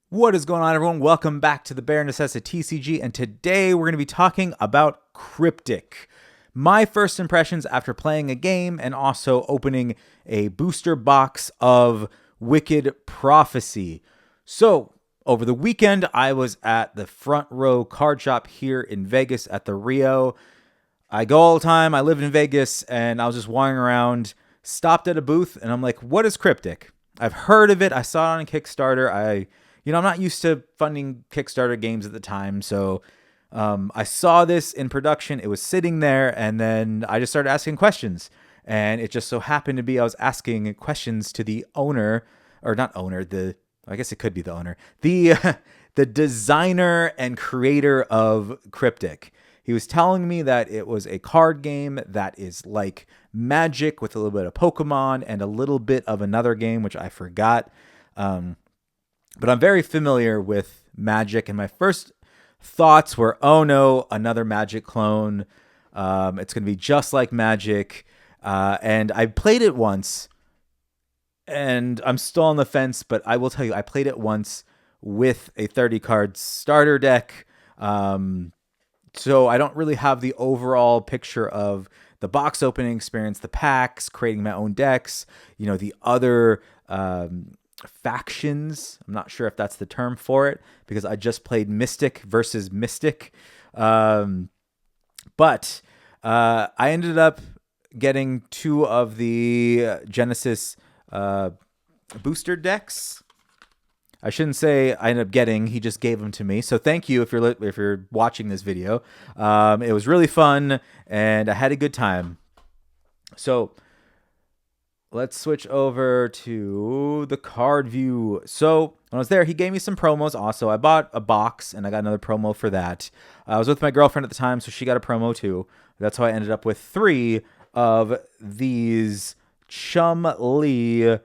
What is going on, everyone? Welcome back to the Bear NecessiTCG, and today we're going to be talking about Kryptik. My first impressions after playing a game and also opening a booster box of Wicked Prophecy. So, over the weekend, I was at the Front Row card shop here in Vegas at the Rio. I go all the time. I live in Vegas, and I was just wandering around, stopped at a booth, and I'm like, what is Kryptik? I've heard of it. I saw it on Kickstarter. I'm not used to funding Kickstarter games at the time, so I saw this in production. It was sitting there, and then I just started asking questions. And it just so happened to be I was asking questions to the owner, or not owner, I guess it could be the owner, the designer and creator of Kryptik. He was telling me that it was a card game that is like Magic with a little bit of Pokemon and a little bit of another game, which I forgot. But I'm very familiar with Magic, and my first thoughts were, oh no, another Magic clone. It's going to be just like Magic. And I played it once, and I'm still on the fence, but I will tell you, I played it once with a 30-card starter deck. So I don't really have the overall picture of the box opening experience, the packs, creating my own decks, the other factions. I'm not sure if that's the term for it because I just played Mystic versus Mystic. But I ended up getting two of the Genesis booster decks. I shouldn't say I ended up getting. He just gave them to me. So thank you if you're watching this video. It was really fun and I had a good time. So let's switch over to the card view. So when I was there, he gave me some promos also. I bought a box and I got another promo for that. I was with my girlfriend at the time, so she got a promo too. That's how I ended up with 3 of these Chum Lee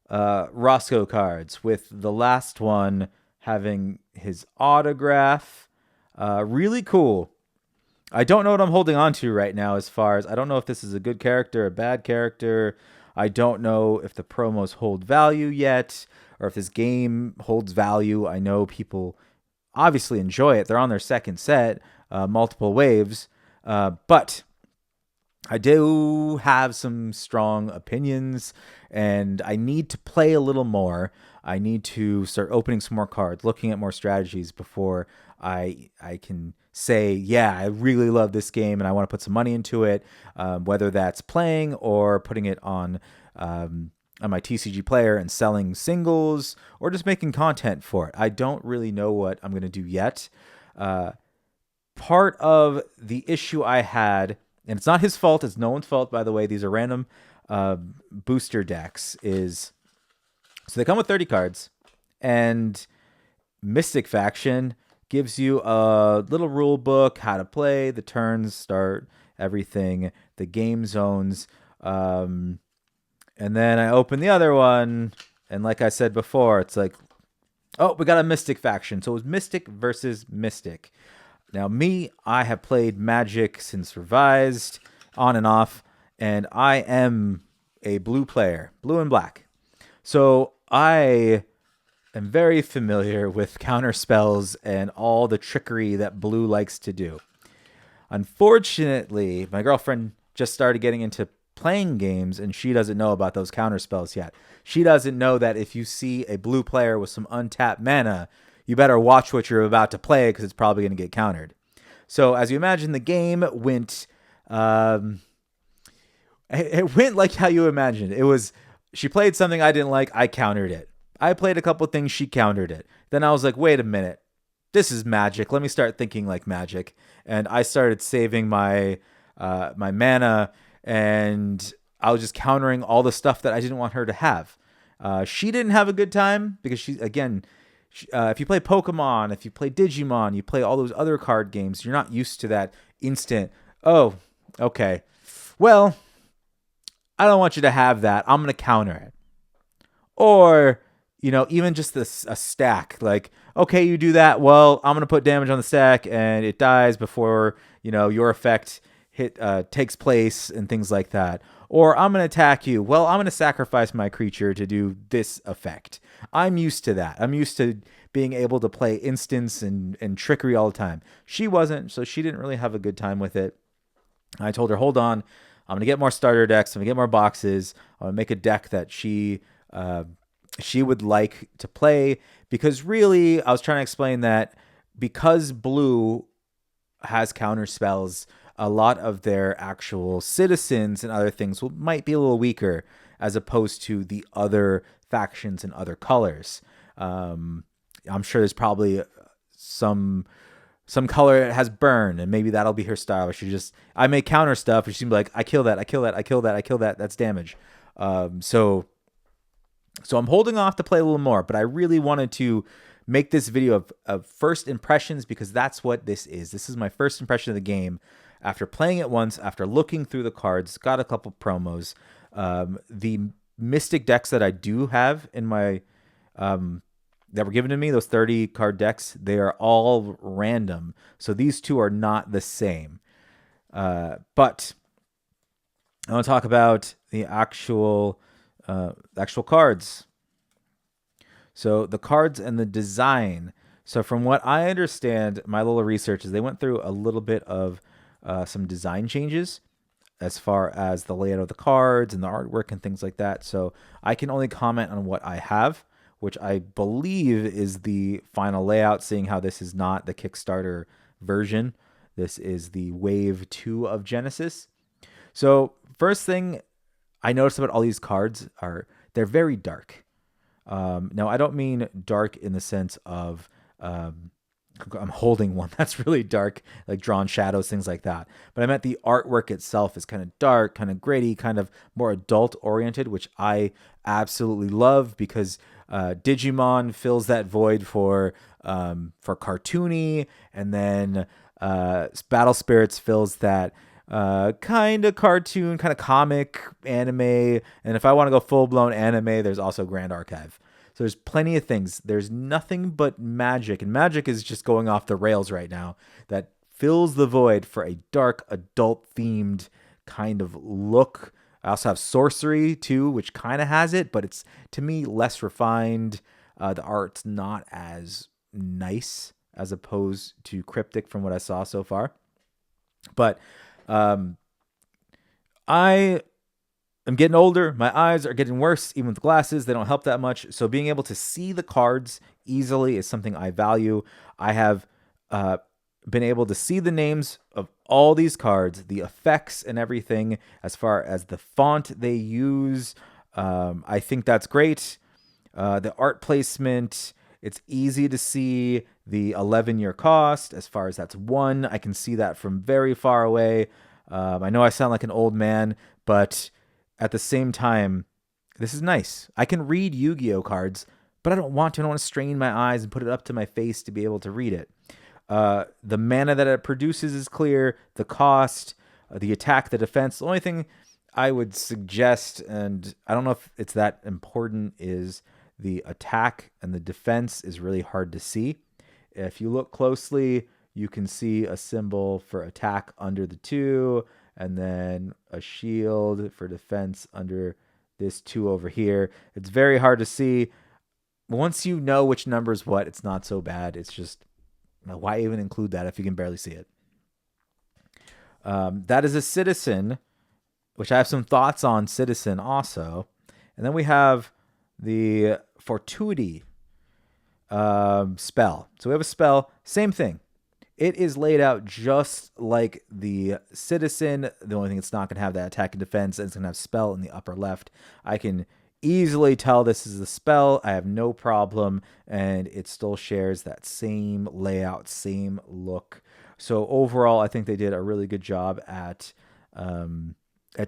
Roscoe cards, with the last one having his autograph. Really cool. I don't know what I'm holding on to right now as far as I don't know if this is a good character, a bad character. I don't know if the promos hold value yet or if this game holds value. I know people obviously enjoy it. They're on their second set, multiple waves. But I do have some strong opinions and I need to play a little more. I need to start opening some more cards, looking at more strategies before I can say, yeah, I really love this game and I want to put some money into it, whether that's playing or putting it on my TCG player and selling singles or just making content for it. I don't really know what I'm going to do yet. Part of the issue I had, and it's not his fault, it's no one's fault, by the way, these are random booster decks, is so they come with 30 cards, and Mystic Faction gives you a little rule book, how to play, the turns, start, everything, the game zones. And then I open the other one, and like I said before, it's like, oh, we got a Mystic Faction. So it was Mystic versus Mystic. Now, I have played Magic since Revised, on and off, and I am a blue player, blue and black. So I am very familiar with counter spells and all the trickery that blue likes to do. Unfortunately, my girlfriend just started getting into playing games and she doesn't know about those counter spells yet. She doesn't know that if you see a blue player with some untapped mana, you better watch what you're about to play because it's probably going to get countered. So as you imagine, the game went, it went like how you imagined. It was, she played something I didn't like, I countered it. I played a couple things, she countered it. Then I was like, wait a minute, this is Magic. Let me start thinking like Magic. And I started saving my my mana, and I was just countering all the stuff that I didn't want her to have. She didn't have a good time because she, again, if you play Pokemon, if you play Digimon, you play all those other card games, you're not used to that instant, oh, okay, well, I don't want you to have that. I'm going to counter it. Or, even just a stack. Like, okay, you do that. Well, I'm going to put damage on the stack and it dies before, your effect takes place and things like that. Or I'm going to attack you. Well, I'm going to sacrifice my creature to do this effect. I'm used to that. I'm used to being able to play instants and trickery all the time. She wasn't, so she didn't really have a good time with it. I told her, hold on, I'm gonna get more starter decks. I'm gonna get more boxes. I'm gonna make a deck that she would like to play, because really, I was trying to explain that because blue has counter spells, a lot of their actual citizens and other things might be a little weaker as opposed to the other factions and other colors. I'm sure there's probably some color that has burn, and maybe that'll be her style. I may counter stuff, and she's like, I kill that, I kill that, I kill that, I kill that. That's damage. So I'm holding off to play a little more, but I really wanted to make this video of first impressions, because that's what this is. This is my first impression of the game after playing it once, after looking through the cards, got a couple promos. The Mystic decks that I do have in my that were given to me, those 30 card decks, they are all random. So these two are not the same. But I want to talk about the actual cards. So the cards and the design. So from what I understand, my little research is they went through a little bit of some design changes as far as the layout of the cards and the artwork and things like that. So I can only comment on what I have, which I believe is the final layout, seeing how this is not the Kickstarter version. This is the Wave 2 of Genesis. So first thing I noticed about all these cards are they're very dark. Now, I don't mean dark in the sense of I'm holding one that's really dark, like drawn shadows, things like that. But I meant the artwork itself is kind of dark, kind of gritty, kind of more adult oriented, which I absolutely love, because Digimon fills that void for cartoony, and then Battle Spirits fills that kind of cartoon, kind of comic anime. And if I want to go full blown anime, there's also Grand Archive. So there's plenty of things. There's nothing but Magic, and Magic is just going off the rails right now, that fills the void for a dark, adult-themed kind of look. I also have Sorcery, too, which kind of has it, but it's, to me, less refined. The art's not as nice as opposed to Kryptik from what I saw so far. But I I'm getting older. My eyes are getting worse, even with glasses. They don't help that much. So being able to see the cards easily is something I value. I have been able to see the names of all these cards, the effects and everything, as far as the font they use. I think that's great. The art placement, it's easy to see the 11-year cost. As far as that's one, I can see that from very far away. I know I sound like an old man, but at the same time, this is nice. I can read Yu-Gi-Oh cards, but I don't want to. I don't want to strain my eyes and put it up to my face to be able to read it. The mana that it produces is clear. The cost, the attack, the defense. The only thing I would suggest, and I don't know if it's that important, is the attack and the defense is really hard to see. If you look closely, you can see a symbol for attack under the 2, and then a shield for defense under this 2 over here. It's very hard to see. Once you know which number is what, it's not so bad. It's just, why even include that if you can barely see it? That is a citizen, which I have some thoughts on citizen also. And then we have the fortuity spell. So we have a spell, same thing. It is laid out just like the citizen. The only thing it's not going to have that attack and defense, and it's going to have spell in the upper left. I can easily tell this is a spell. I have no problem, and it still shares that same layout, same look. So overall, I think they did a really good job at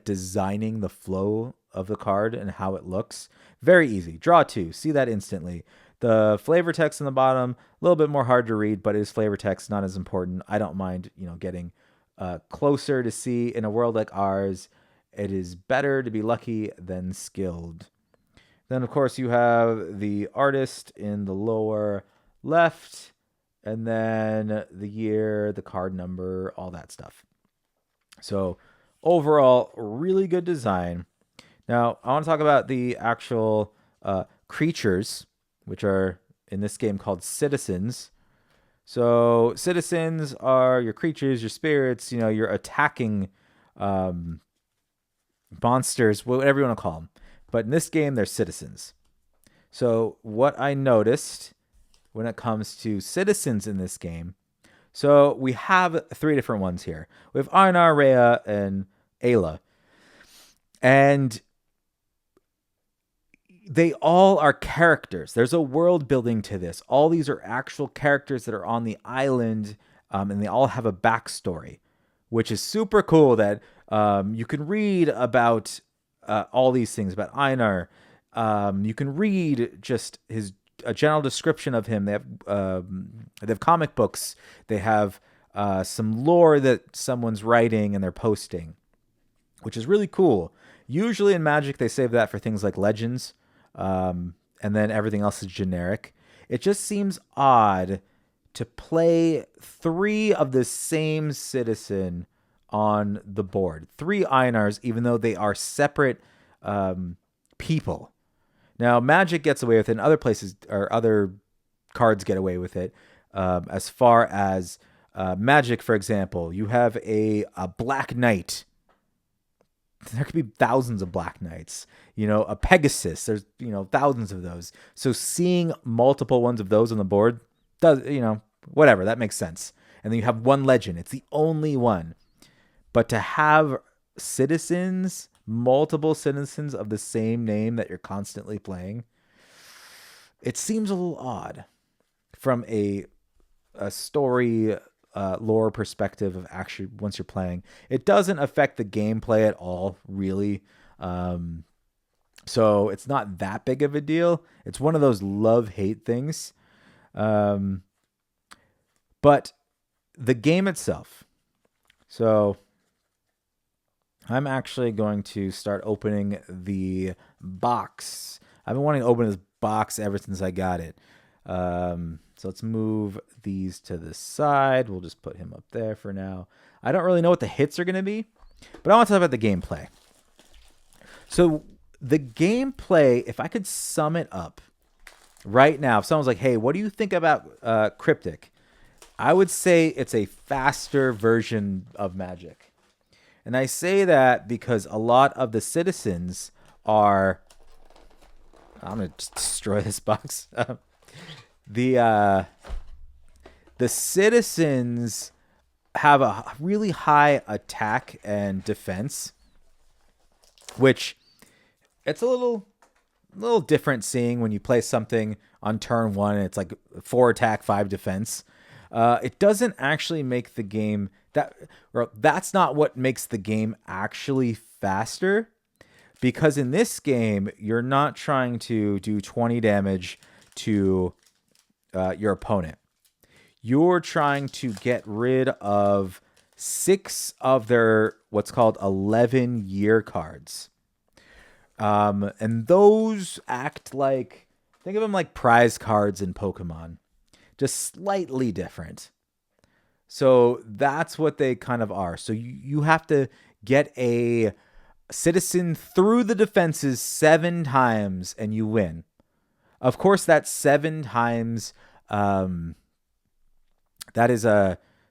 designing the flow of the card and how it looks. Very easy. Draw 2. See that instantly. The flavor text on the bottom, a little bit more hard to read, but it is flavor text, not as important. I don't mind, getting closer to see. In a world like ours, it is better to be lucky than skilled. Then, of course, you have the artist in the lower left, and then the year, the card number, all that stuff. So overall, really good design. Now, I want to talk about the actual creatures. which are in this game called citizens. So citizens are your creatures, your spirits, you know, you're attacking monsters, whatever you want to call them. But in this game, they're citizens. So what I noticed when it comes to citizens in this game, so we have 3 different ones here. We have Einar, Rhea, and Ayla. And they all are characters. There's a world building to this. All these are actual characters that are on the island, and they all have a backstory, which is super cool that you can read about all these things about Einar. You can read just a general description of him. They have comic books. They have some lore that someone's writing and they're posting, which is really cool. Usually in Magic, they save that for things like Legends, and then everything else is generic. It just seems odd to play 3 of the same citizen on the board. 3 Einars, even though they are separate people. Now, Magic gets away with it, and other places or other cards get away with it. As far as Magic, for example, you have a Black Knight. There could be thousands of Black Knights. You know, a Pegasus. There's, you know, thousands of those. So seeing multiple ones of those on the board does, you know, whatever. That makes sense. And then you have one legend. It's the only one. But to have citizens, multiple citizens of the same name that you're constantly playing, it seems a little odd from a story lore perspective of actually once you're playing. It doesn't affect the gameplay at all, really. So it's not that big of a deal. It's one of those love-hate things. But the game itself. So I'm actually going to start opening the box. I've been wanting to open this box ever since I got it. So let's move these to the side. We'll just put him up there for now. I don't really know what the hits are going to be, but I want to talk about the gameplay. So the gameplay, if I could sum it up right now, if someone's like, hey, what do you think about Kryptik? I would say it's a faster version of Magic. And I say that because a lot of the citizens are... I'm going to just destroy this box. The citizens have a really high attack and defense, which it's a little different seeing when you play something on turn 1 and it's like 4 attack, 5 defense. It doesn't actually make the game that's not what makes the game actually faster, because in this game you're not trying to do 20 damage to your opponent. You're trying to get rid of 6 of their what's called 11-year cards. And those act like, think of them like prize cards in Pokemon, just slightly different. So that's what they kind of are. So you have to get a citizen through the defenses 7 times and you win. Of course, that's 7 times. That is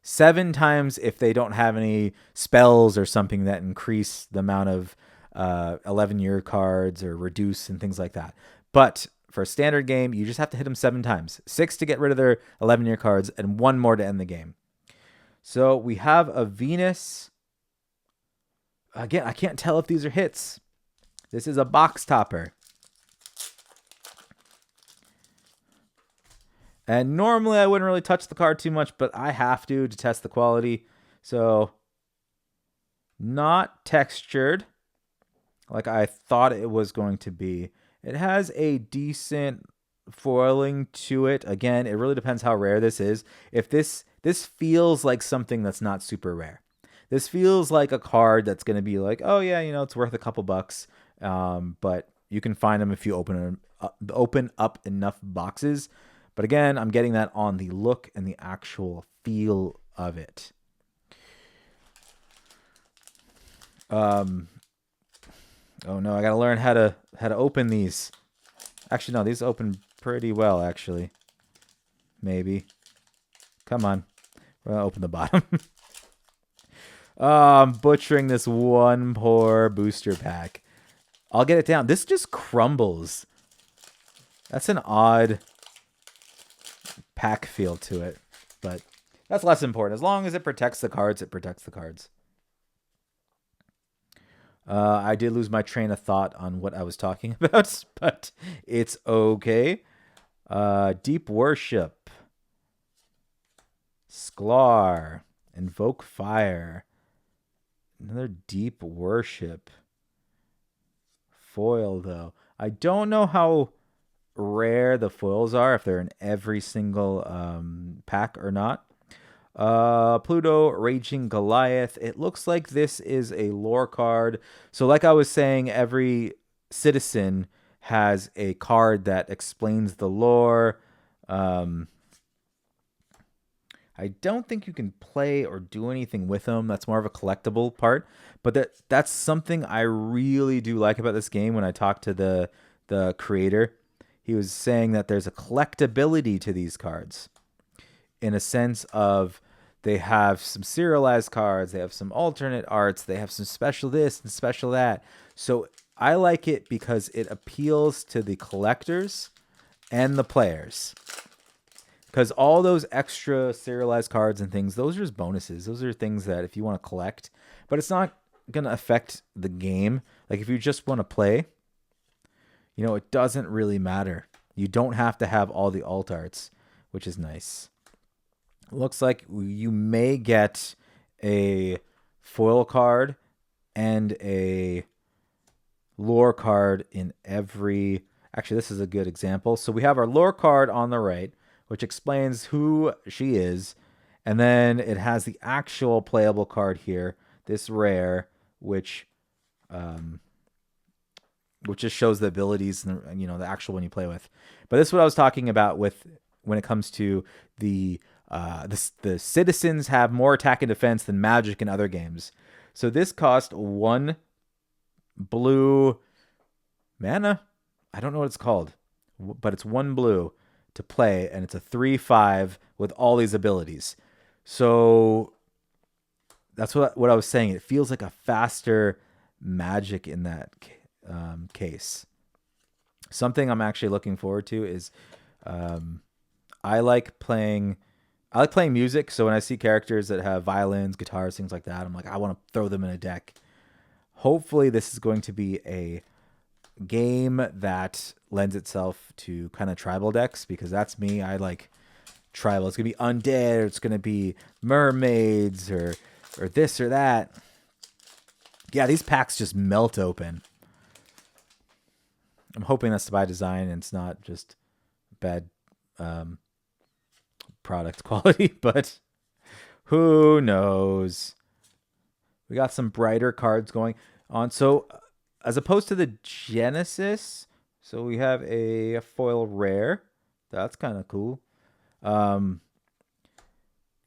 7 times if they don't have any spells or something that increase the amount of 11-year cards or reduce and things like that. But for a standard game, you just have to hit them 7 times. 6 to get rid of their 11-year cards and 1 more to end the game. So we have a Venus. Again, I can't tell if these are hits. This is a box topper. And normally I wouldn't really touch the card too much, but I have to test the quality. So not textured like I thought it was going to be. It has a decent foiling to it. Again, it really depends how rare this is. If this feels like something that's not super rare. This feels like a card that's going to be like, oh yeah, you know, it's worth a couple bucks. But you can find them if you open up enough boxes. But again, I'm getting that on the look and the actual feel of it. Oh no, I gotta learn how to open these. Actually, no, these open pretty well, actually. Maybe. Come on. We're going to open the bottom. Oh, I'm butchering this one poor booster pack. I'll get it down. This just crumbles. That's an odd pack feel to it. But that's less important. As long as it protects the cards, it protects the cards. I did lose my train of thought on what I was talking about, but it's okay. Deep Worship. Sklar. Invoke Fire. Another Deep Worship. Foil, though. I don't know how rare the foils are, if they're in every single pack or not. Pluto, Raging Goliath. It looks like this is a lore card. So like I was saying, every citizen has a card that explains the lore. I don't think you can play or do anything with them. That's more of a collectible part. But that's something I really do like about this game. When I talked to the creator, he was saying that there's a collectability to these cards, in a sense of they have some serialized cards, they have some alternate arts, they have some special this and special that. So I like it because it appeals to the collectors and the players. Because all those extra serialized cards and things, those are just bonuses. Those are things that if you want to collect, but it's not going to affect the game. Like if you just want to play, you know, it doesn't really matter. You don't have to have all the alt arts, which is nice. Looks like you may get a foil card and a lore card in every... Actually, this is a good example. So we have our lore card on the right, which explains who she is. And then it has the actual playable card here, this rare, which just shows the abilities and, you know, the actual one you play with. But this is what I was talking about with when it comes to the citizens have more attack and defense than Magic in other games. So this cost 1 blue mana. I don't know what it's called, but it's 1 blue to play, and it's a 3/5 with all these abilities. So that's what I was saying. It feels like a faster Magic in that case. Something I'm actually looking forward to is I like playing music. So when I see characters that have violins, guitars, things like that, I'm like, I want to throw them in a deck. Hopefully this is going to be a game that lends itself to kind of tribal decks, because that's me. I like tribal. It's gonna be undead, or it's gonna be mermaids, or this or that. Yeah, these packs just melt open. I'm hoping that's by design and it's not just bad product quality, but who knows? We got some brighter cards going on. So as opposed to the Genesis, so we have a foil rare. That's kind of cool. But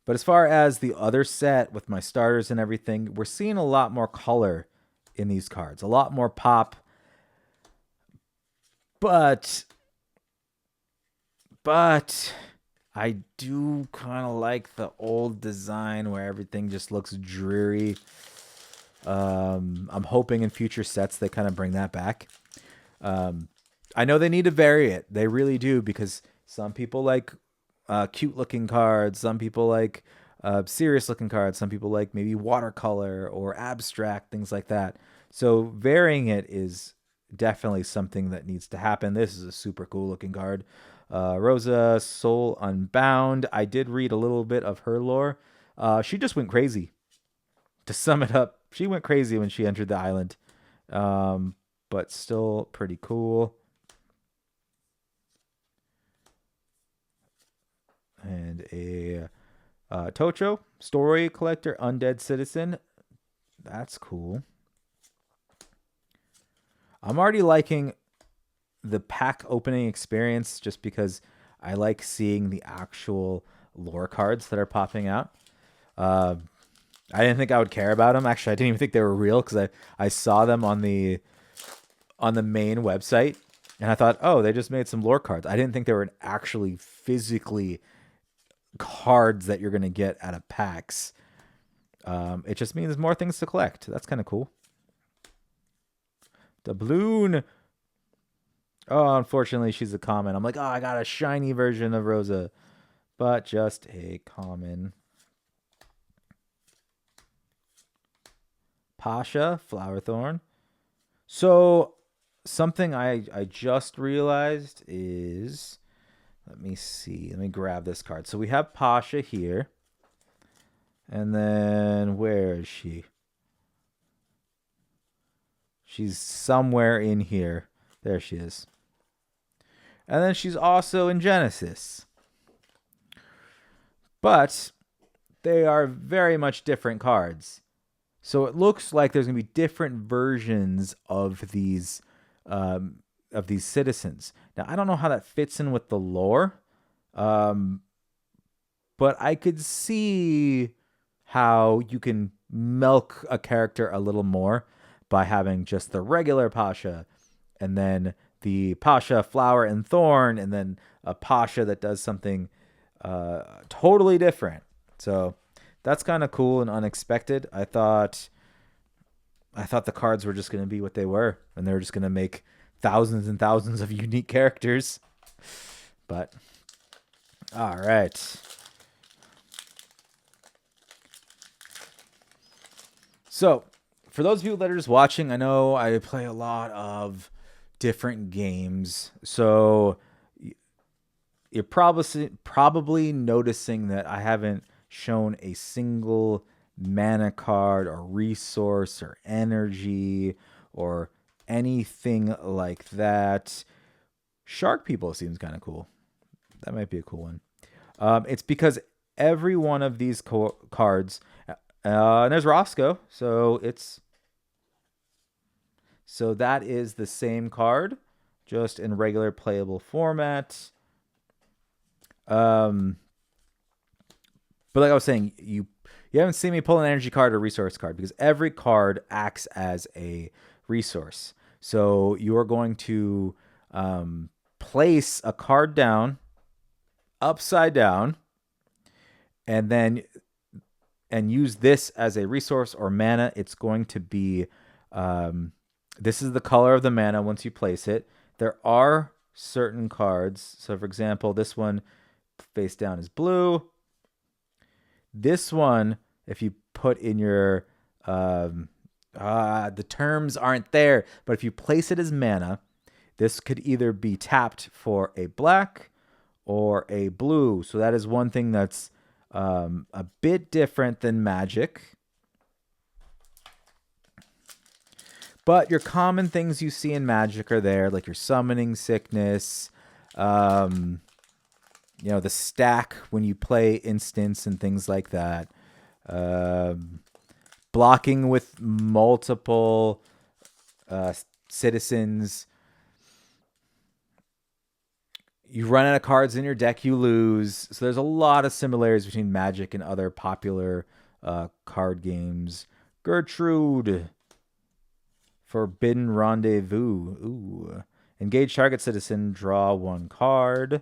as far as the other set with my starters and everything, we're seeing a lot more color in these cards. A lot more pop. But I do kind of like the old design where everything just looks dreary. I'm hoping in future sets they kind of bring that back. I know they need to vary it. They really do, because some people like cute looking cards. Some people like serious looking cards. Some people like maybe watercolor or abstract, things like that. So varying it is definitely something that needs to happen. This is a super cool looking card. Rosa, Soul Unbound. I did read a little bit of her lore. She just went crazy. To sum it up, she went crazy when she entered the island. But still pretty cool. And a Tocho, Story Collector, Undead Citizen. That's cool. I'm already liking the pack opening experience just because I like seeing the actual lore cards that are popping out. I didn't think I would care about them. Actually, I didn't even think they were real because I saw them on the main website, And I thought, oh, they just made some lore cards. I didn't think they were actually physically cards that you're going to get out of packs. It just means more things to collect. That's kind of cool. Doubloon. Oh, unfortunately, she's a common. I'm like, oh, I got a shiny version of Rosa, but just a common. Pasha, Flowerthorn. So something I just realized is, let me see. Let me grab this card. So we have Pasha here. And then where is she? She's somewhere in here. There she is. And then she's also in Genesis. But they are very much different cards. So it looks like there's going to be different versions of these citizens. Now, I don't know how that fits in with the lore. But I could see how you can milk a character a little more by having just the regular Pasha and then the Pasha Flower and Thorn and then a Pasha that does something totally different. So that's kind of cool and unexpected. I thought the cards were just going to be what they were, and they were just going to make thousands and thousands of unique characters. But all right. So, for those of you that are just watching, I know I play a lot of different games. So, you're probably noticing that I haven't shown a single mana card or resource or energy or anything like that. Shark People seems kind of cool. That might be a cool one. It's because every one of these cards, and there's Roscoe, so that is the same card, just in regular playable format. But like I was saying, you haven't seen me pull an energy card or resource card because every card acts as a resource. So you are going to place a card down, upside down, and use this as a resource or mana. It's going to be, this is the color of the mana once you place it. There are certain cards. So for example, this one face down is blue. This one, if you put in your, the terms aren't there, but if you place it as mana, this could either be tapped for a black or a blue. So that is one thing that's a bit different than Magic. But your common things you see in Magic are there, like your Summoning Sickness, the stack when you play instants and things like that. Blocking with multiple citizens. You run out of cards in your deck, you lose. So there's a lot of similarities between Magic and other popular card games. Gertrude. Forbidden Rendezvous. Ooh. Engage target citizen. Draw one card.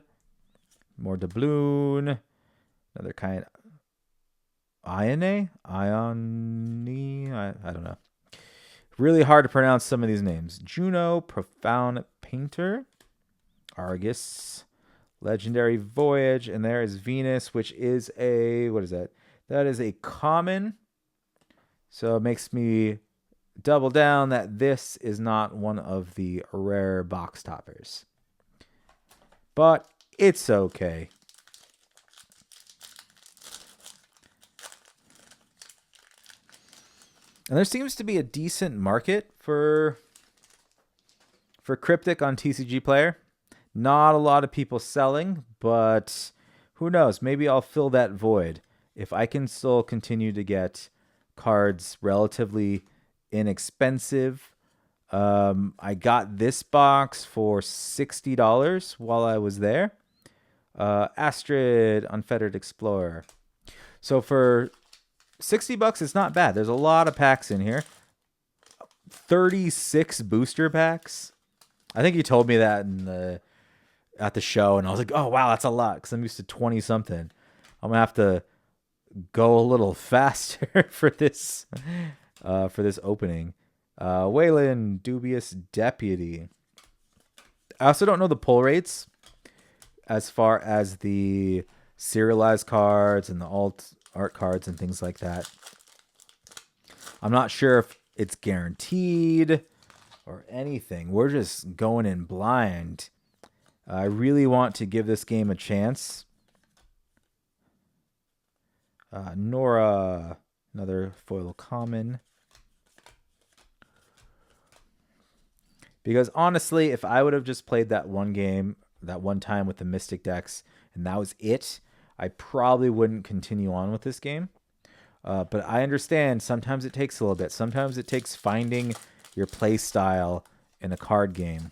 More doubloon. Another kind. Ione? I don't know. Really hard to pronounce some of these names. Juno. Profound Painter. Argus. Legendary Voyage. And there is Venus, which is a... What is that? That is a common. So it makes me double down that this is not one of the rare box toppers. But it's okay. And there seems to be a decent market for Kryptik on TCG Player. Not a lot of people selling, but who knows? Maybe I'll fill that void. If I can still continue to get cards relatively inexpensive. I got this box for $60 while I was there. Astrid, Unfettered Explorer. So for $60, it's not bad. There's a lot of packs in here. 36 booster packs. I think you told me that at the show, and I was like, oh wow, that's a lot because I'm used to 20 something. I'm gonna have to go a little faster for this opening. Waylon, Dubious Deputy. I also don't know the pull rates as far as the serialized cards and the alt art cards and things like that. I'm not sure if it's guaranteed or anything. We're just going in blind. I really want to give this game a chance. Nora, another foil common. Because honestly, if I would have just played that one game, that one time with the Mystic decks, and that was it, I probably wouldn't continue on with this game. But I understand sometimes it takes a little bit. Sometimes it takes finding your play style in a card game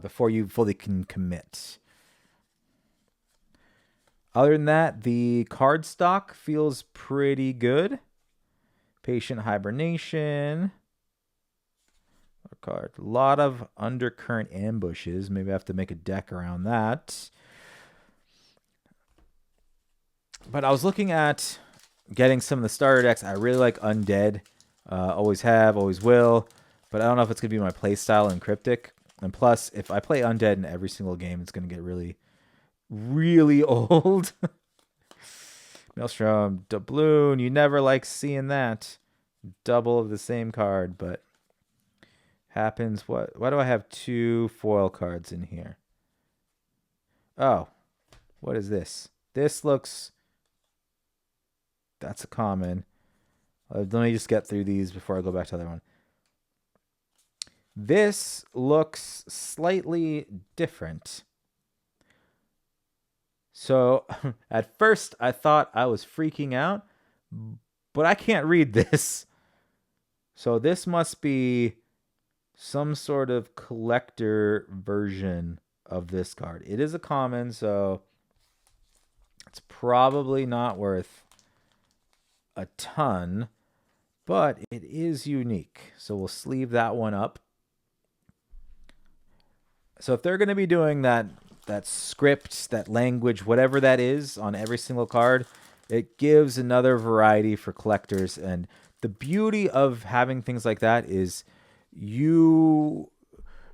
before you fully can commit. Other than that, the card stock feels pretty good. Patient Hibernation. A lot of Undercurrent Ambushes. Maybe I have to make a deck around that. But I was looking at getting some of the starter decks. I really like Undead. Always have, always will. But I don't know if it's going to be my play style in Kryptik. And plus, if I play Undead in every single game, it's going to get really, really old. Maelstrom, Doubloon. You never like seeing that. Double of the same card, but happens. Why do I have 2 foil cards in here? Oh, what is this? This looks... That's a common. Let me just get through these before I go back to the other one. This looks slightly different. So at first I thought I was freaking out, but I can't read this. So this must be some sort of collector version of this card. It is a common, so it's probably not worth a ton, but it is unique. So we'll sleeve that one up. So if they're going to be doing that script, that language, whatever that is on every single card, it gives another variety for collectors. And the beauty of having things like that is you're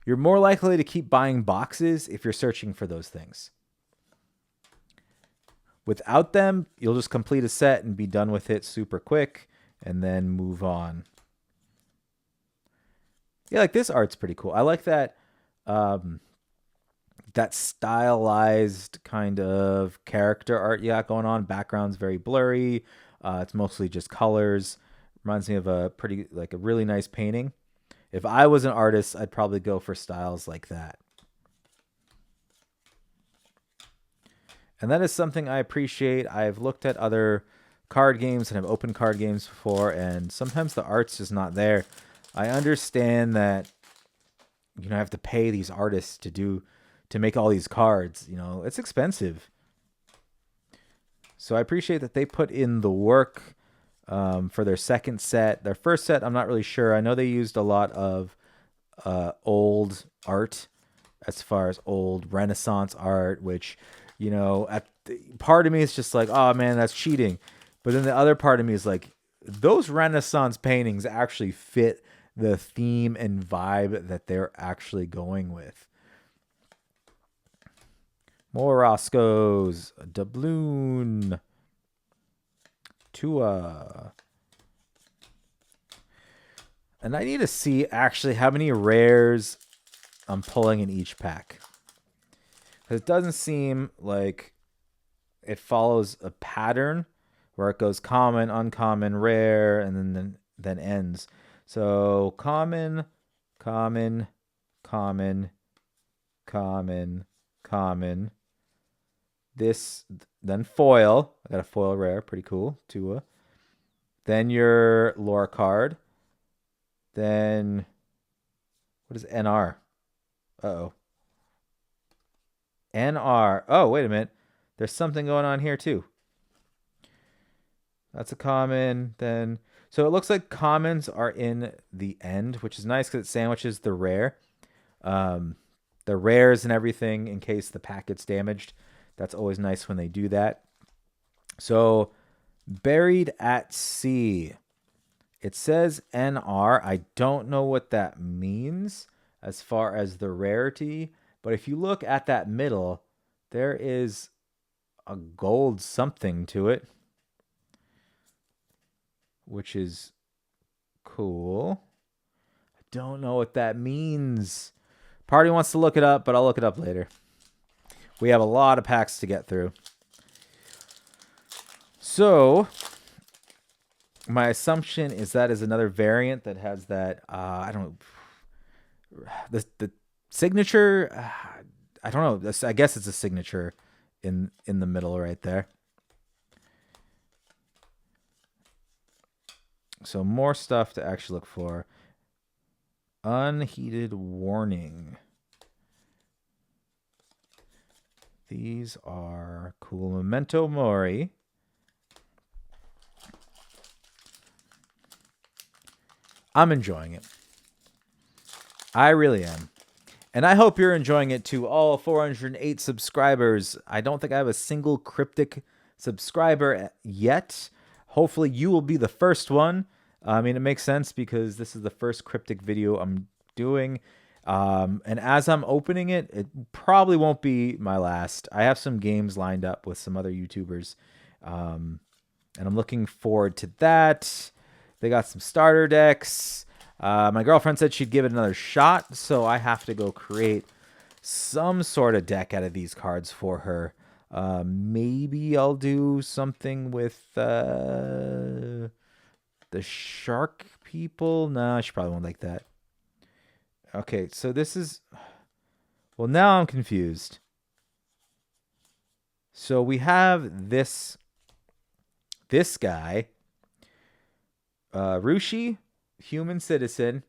more likely to keep buying boxes if you're searching for those things. Without them, you'll just complete a set and be done with it super quick and then move on. Yeah, like this art's pretty cool. I like that that stylized kind of character art you got going on. Background's very blurry. It's mostly just colors. Reminds me of a really nice painting. If I was an artist, I'd probably go for styles like that. And that is something I appreciate. I've looked at other card games and have opened card games before, and sometimes the art's just not there. I understand that I have to pay these artists to make all these cards. It's expensive. So I appreciate that they put in the work for their second set. Their first set, I'm not really sure. I know they used a lot of old art, as far as old Renaissance art, which, part of me is just like, oh man, that's cheating. But then the other part of me is like, those Renaissance paintings actually fit the theme and vibe that they're actually going with. More Roscoe's, Doubloon, Tua. And I need to see actually how many rares I'm pulling in each pack. It doesn't seem like it follows a pattern where it goes common, uncommon, rare, and then ends. So common, common, common, common, common. This, then foil. I got a foil rare, pretty cool. Tua. Then your lore card. Then what is NR? Uh-oh. NR. Oh, wait a minute. There's something going on here too. That's a common. Then So it looks like commons are in the end, which is nice because it sandwiches the rare. The rares and everything in case the pack gets damaged. That's always nice when they do that. So, Buried at Sea. It says NR. I don't know what that means as far as the rarity, but if you look at that middle, there is a gold something to it, which is cool. I don't know what that means. Party wants to look it up, but I'll look it up later. We have a lot of packs to get through. So, my assumption is that is another variant that has that, I don't know, the signature, I don't know, I guess it's a signature in the middle right there. So, more stuff to actually look for. Unheeded warning. These are cool. Memento Mori. I'm enjoying it. I really am. And I hope you're enjoying it too. All 408 subscribers. I don't think I have a single Kryptik subscriber yet. Hopefully you will be the first one. I mean, it makes sense because this is the first Kryptik video I'm doing. And as I'm opening it, it probably won't be my last. I have some games lined up with some other YouTubers. And I'm looking forward to that. They got some starter decks. My girlfriend said she'd give it another shot, so I have to go create some sort of deck out of these cards for her. Maybe I'll do something with the shark people. No, she probably won't like that. Okay, so this is... Well, now I'm confused. So we have this guy, Rushi, human citizen,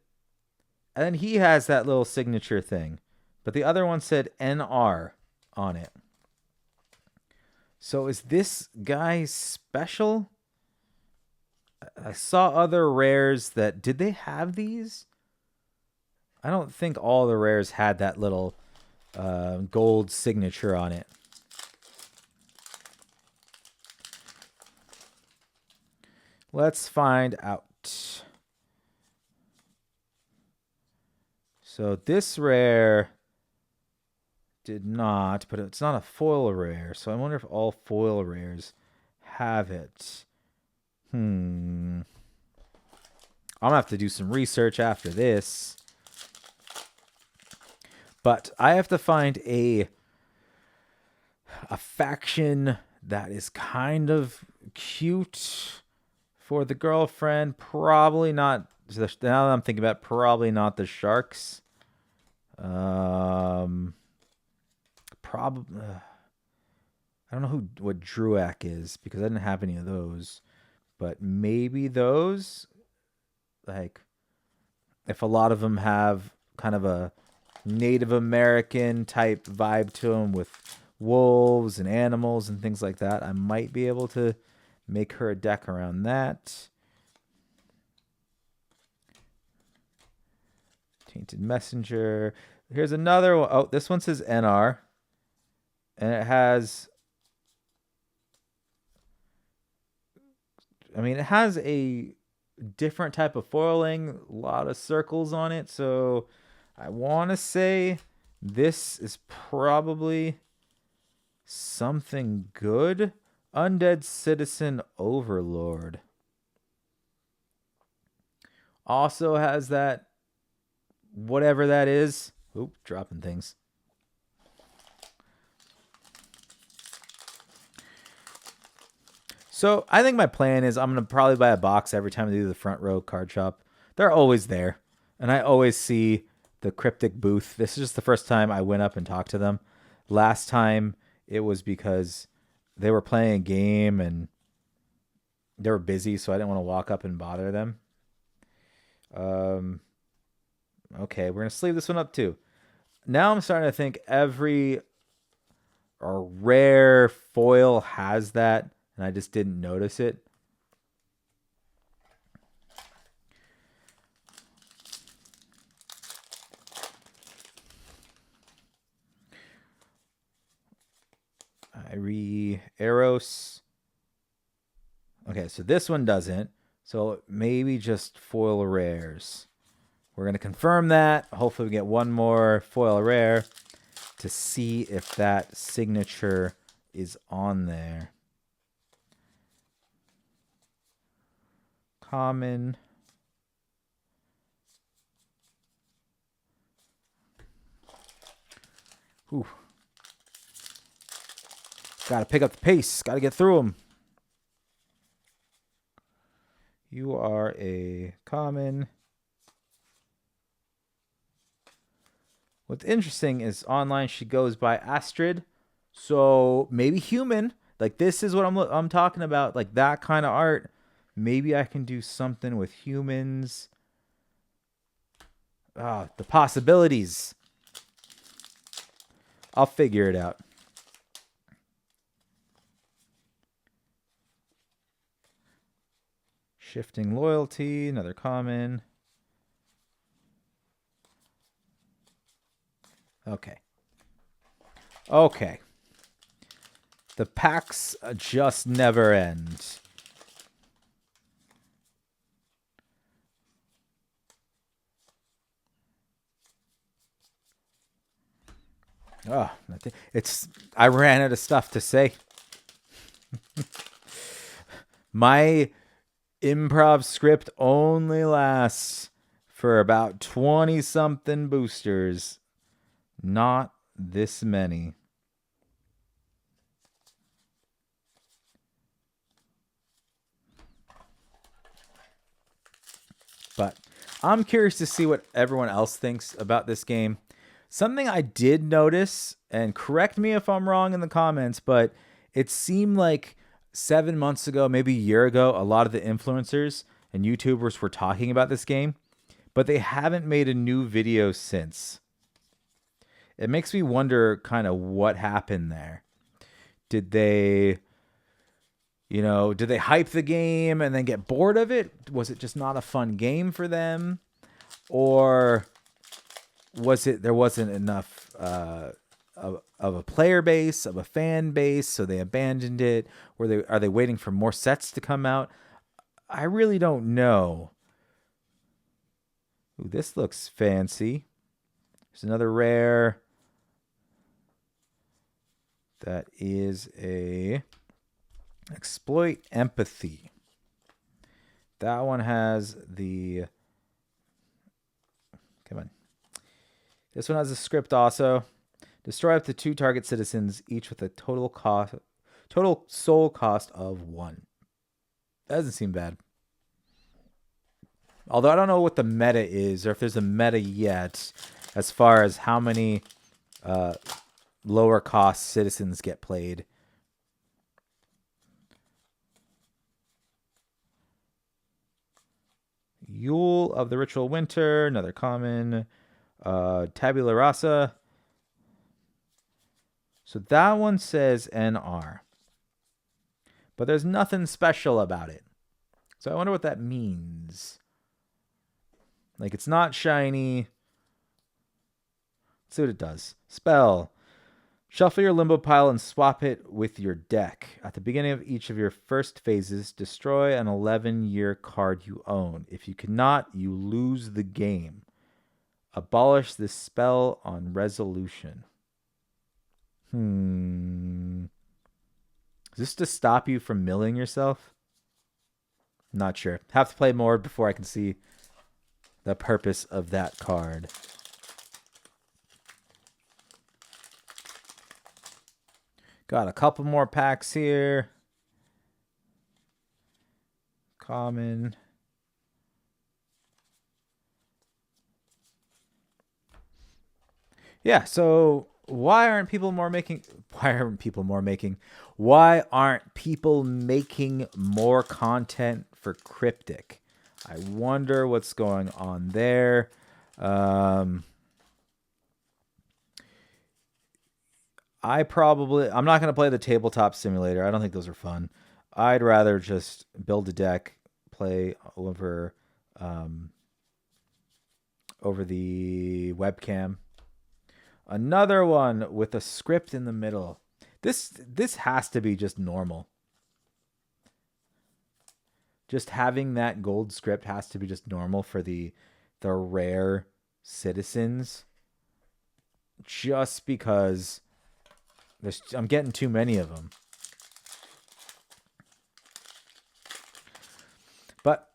and then he has that little signature thing, but the other one said NR on it. So is this guy special? I saw other rares that... Did they have these? I don't think all the rares had that little gold signature on it. Let's find out. So this rare did not, but it's not a foil rare. So I wonder if all foil rares have it. I'm gonna have to do some research after this. But I have to find a faction that is kind of cute for the girlfriend. Probably not. Now that I'm thinking about it, probably not the sharks. Probably. I don't know what Druak is because I didn't have any of those. But maybe those. Like, if a lot of them have kind of a Native American type vibe to them with wolves and animals and things like that, I might be able to make her a deck around that. Tainted Messenger. Here's another one. Oh, this one says NR. And it has... I mean, it has a different type of foiling. A lot of circles on it. So I want to say this is probably something good. Undead Citizen Overlord. Also has that, whatever that is. Oop, dropping things. So I think my plan is I'm going to probably buy a box every time I do the front row card shop. They're always there. And I always see the Kryptik booth. This is just the first time I went up and talked to them. Last time it was because they were playing a game and they were busy, so I didn't want to walk up and bother them. Okay, we're going to sleeve this one up too. Now I'm starting to think every rare foil has that, and I just didn't notice it. Eros. Okay, so this one doesn't. So maybe just foil rares. We're going to confirm that. Hopefully we get one more foil rare to see if that signature is on there. Common. Ooh. Got to pick up the pace. Got to get through them. You are a common. What's interesting is online she goes by Astrid. So maybe human. Like this is what I'm talking about. Like that kind of art. Maybe I can do something with humans. The possibilities. I'll figure it out. Shifting loyalty, another common. Okay. The packs just never end. I ran out of stuff to say. My improv script only lasts for about 20 something boosters. Not this many. But I'm curious to see what everyone else thinks about this game. Something I did notice, and correct me if I'm wrong in the comments, but it seemed like 7 months ago, maybe a year ago, a lot of the influencers and YouTubers were talking about this game, but they haven't made a new video since. It makes me wonder kind of what happened there. Did they hype the game and then get bored of it? Was it just not a fun game for them? Or was it there wasn't enough of a player base, of a fan base, so they abandoned it? Are they waiting for more sets to come out? I really don't know. Ooh, this looks fancy. There's another rare. That is a Exploit Empathy. That one has the... Come on. This one has a script also. Destroy up to 2 target citizens, each with a total soul cost of 1. That doesn't seem bad. Although I don't know what the meta is, or if there's a meta yet, as far as how many lower cost citizens get played. Yule of the Ritual Winter, another common. Tabula Rasa. So that one says NR. But there's nothing special about it. So I wonder what that means. Like, it's not shiny. Let's see what it does. Spell. Shuffle your limbo pile and swap it with your deck. At the beginning of each of your first phases, destroy an 11-year card you own. If you cannot, you lose the game. Abolish this spell on resolution. Is this to stop you from milling yourself? Not sure. Have to play more before I can see the purpose of that card. Got a couple more packs here. Common. Yeah, so why aren't people making more content for Kryptik? I wonder what's going on there. I'm not going to play the tabletop simulator. I don't think those are fun. I'd rather just build a deck, play over the webcam. Another one with a script in the middle. This has to be just normal. Just having that gold script has to be just normal for the rare citizens. Just because I'm getting too many of them. But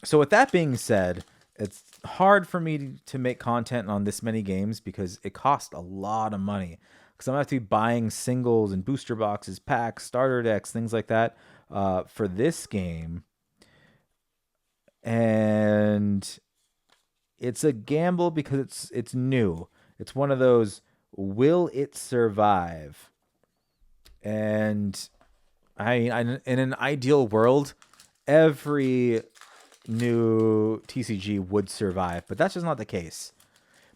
so with that being said, it's hard for me to make content on this many games because it costs a lot of money. Because I'm going to have to be buying singles and booster boxes, packs, starter decks, things like that for this game. And it's a gamble because it's new. It's one of those, will it survive? And in an ideal world, every new TCG would survive, but that's just not the case.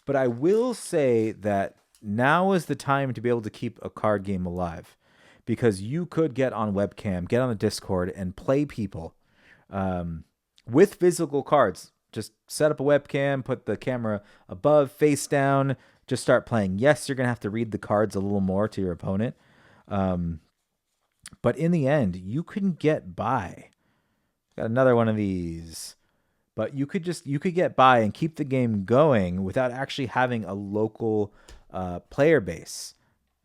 But I will say that now is the time to be able to keep a card game alive, because you could get on webcam, get on the Discord, and play people with physical cards. Just set up a webcam, put the camera above, face down, just start playing. Yes, you're going to have to read the cards a little more to your opponent. But in the end, you can get by. Got another one of these. But you could get by and keep the game going without actually having a local player base.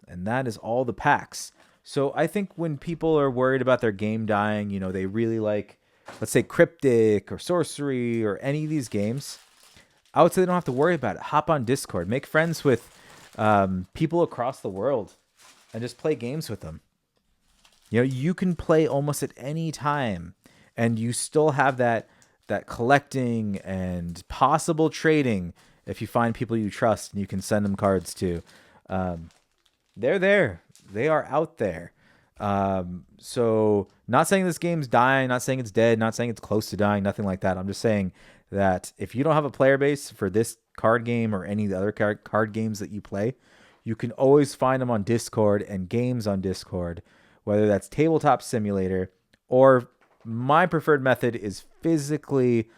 And that is all the packs. So I think when people are worried about their game dying, they really like, let's say, Kryptik or Sorcery or any of these games, I would say they don't have to worry about it. Hop on Discord. Make friends with people across the world and just play games with them. You can play almost at any time, and you still have that collecting and possible trading if you find people you trust and you can send them cards to. They're there. They are out there. So not saying this game's dying, not saying it's dead, not saying it's close to dying, nothing like that. I'm just saying that if you don't have a player base for this card game or any of the other card games that you play, you can always find them on Discord and games on Discord, whether that's Tabletop Simulator or my preferred method is physically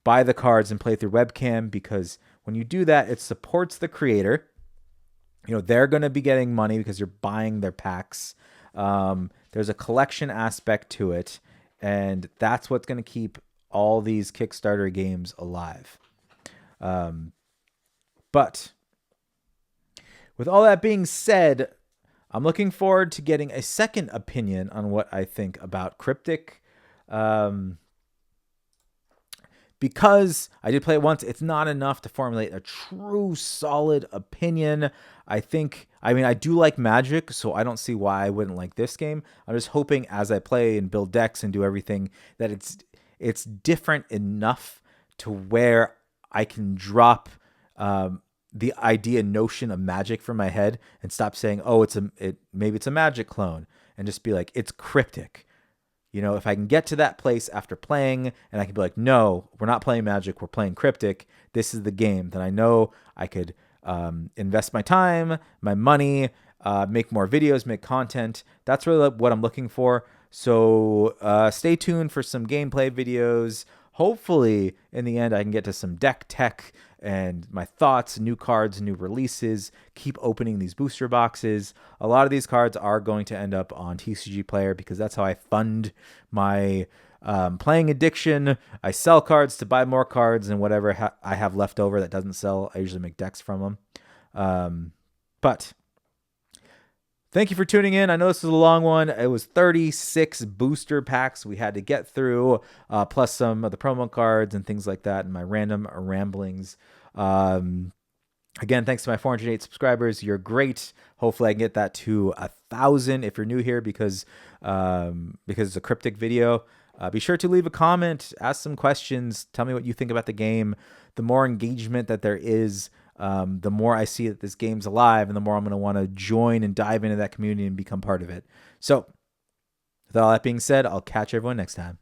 buy the cards and play through webcam, because when you do that, it supports the creator. They're going to be getting money because you're buying their packs. There's a collection aspect to it, and that's what's going to keep all these Kickstarter games alive. But with all that being said, I'm looking forward to getting a second opinion on what I think about Kryptik. Because I did play it once, it's not enough to formulate a true solid opinion. I do like Magic, so I don't see why I wouldn't like this game. I'm just hoping as I play and build decks and do everything that it's different enough to where I can drop the notion of Magic from my head and stop saying, oh, maybe it's a Magic clone, and just be like, it's Kryptik. If I can get to that place after playing and I can be like, no, we're not playing Magic, we're playing Kryptik, this is the game, then I know I could invest my time, my money, make more videos, make content. That's really what I'm looking for. So stay tuned for some gameplay videos. Hopefully, in the end, I can get to some deck tech and my thoughts, new cards, new releases, keep opening these booster boxes. A lot of these cards are going to end up on TCG Player because that's how I fund my playing addiction. I sell cards to buy more cards, and whatever I have left over that doesn't sell, I usually make decks from them. But thank you for tuning in. I know this is a long one. It was 36 booster packs we had to get through, plus some of the promo cards and things like that, and my random ramblings. Again, thanks to my 408 subscribers. You're great. Hopefully I can get that to 1,000 if you're new here because it's a Kryptik video. Be sure to leave a comment, ask some questions, tell me what you think about the game. The more engagement that there is, the more I see that this game's alive, and the more I'm going to want to join and dive into that community and become part of it. So, with all that being said, I'll catch everyone next time.